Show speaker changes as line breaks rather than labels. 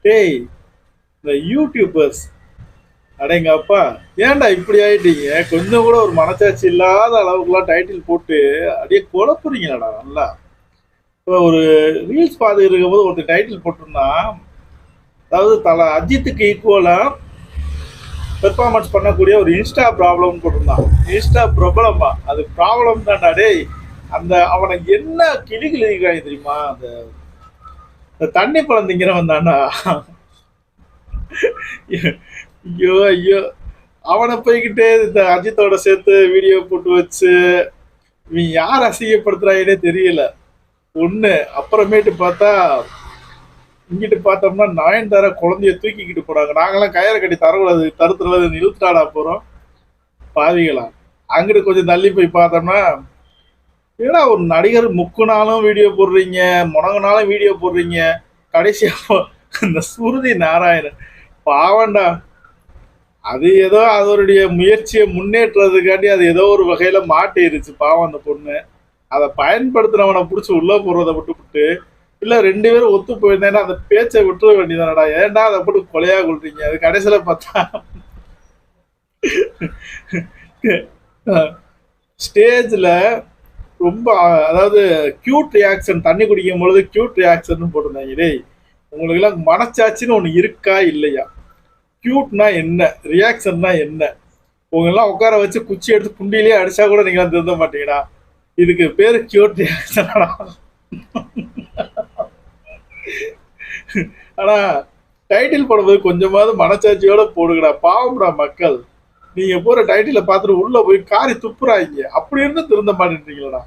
டேய், இந்த யூடியூபர்ஸ் அடேங்க அப்பா, ஏன்டா இப்படி ஆயிட்டீங்க? கொஞ்சம் கூட ஒரு மனசாட்சி இல்லாத அளவுக்குலாம் டைட்டில் போட்டு அப்படியே குழப்புறீங்களாடா நல்லா. இப்போ ஒரு ரீல்ஸ் பார்த்துட்டு இருக்கும்போது ஒருத்தர் டைட்டில் போட்டிருந்தான், அதாவது தல அஜித்துக்கு ஈக்குவலா பெர்ஃபார்மன்ஸ் பண்ணக்கூடிய ஒரு இன்ஸ்டா ப்ராப்ளம்னு போட்டிருந்தான். இன்ஸ்டா பிரபலமா? அது ப்ராப்ளம் தான்டா டேய். அந்த அவனை என்ன கிளி கிளிக்கிறாங்க தெரியுமா? அந்த இந்த தண்ணி பழம் திங்கிறவன் தான்டா. ஐயோ ஐயோ, அவனை போய்கிட்டு இந்த அஜித்தோட சேர்த்து வீடியோ போட்டு வச்சு இவன் யார் அசிங்கப்படுத்துறாங்கன்னே தெரியல ஒண்ணு. அப்புறமேட்டு பார்த்தா இங்கிட்டு பார்த்தோம்னா நயன்தாரா குழந்தைய தூக்கிக்கிட்டு போனாங்க. நாங்கெல்லாம் கயிறை கட்டி தரக்கூடாது, தருத்துறது இழுத்துட்டாடா போறோம் பாவிகளா. அங்கிட்டு கொஞ்சம் தள்ளி போய் பார்த்தோம்னா, ஏடா ஒரு நடிகர் முக்குனாலும் வீடியோ போடுறீங்க, முடங்குனாலும் வீடியோ போடுறீங்க, கடைசியா இந்த ஸ்மிருதி நாராயணன் பாவண்டா. அது ஏதோ அதனுடைய முயற்சியை முன்னேற்றதுக்காண்டி அது ஏதோ ஒரு வகையில மாட்டிருச்சு பாவம் அந்த பொண்ணு. அதை பயன்படுத்தினவனை பிடிச்சி உள்ள போடுறதை விட்டுவிட்டு, இல்ல 2 பேரும் ஒத்து போயிருந்தேன்னா அந்த பேச்சை விட்டுற வேண்டியதானடா. ஏன்டா அதை போட்டு கொலையா கொள்றீங்க? அது கடைசியில பார்த்தா ஸ்டேஜ்ல ரொம்ப அதாவது கியூட் ரியாக்ஷன், தண்ணி குடிக்கும் பொழுது கியூட் ரியாக்ஷன் போட்டிருந்தாங்க. டேய், உங்களுக்கு எல்லாம் மனச்சாட்சின்னு ஒண்ணு இருக்கா இல்லையா? கியூட்னா என்ன, ரியாக்ஷன்னா என்ன? உங்கெல்லாம் உட்கார வச்சு குச்சி எடுத்து குண்டியிலே அடிச்சா கூட நீங்க திருந்த மாட்டீங்கடா. இதுக்கு பேரு கியூட் ரியாக்ஷனா? ஆனா டைட்டில் போடும்போது கொஞ்சமாவது மனச்சாட்சியோட போடுங்கடா, பாவம்டா மக்கள். நீங்க போற டைட்டில பார்த்துட்டு உள்ள போய் காரி துப்புறாங்க, அப்படி இருந்து திருந்த மாட்டேன்றீங்களா?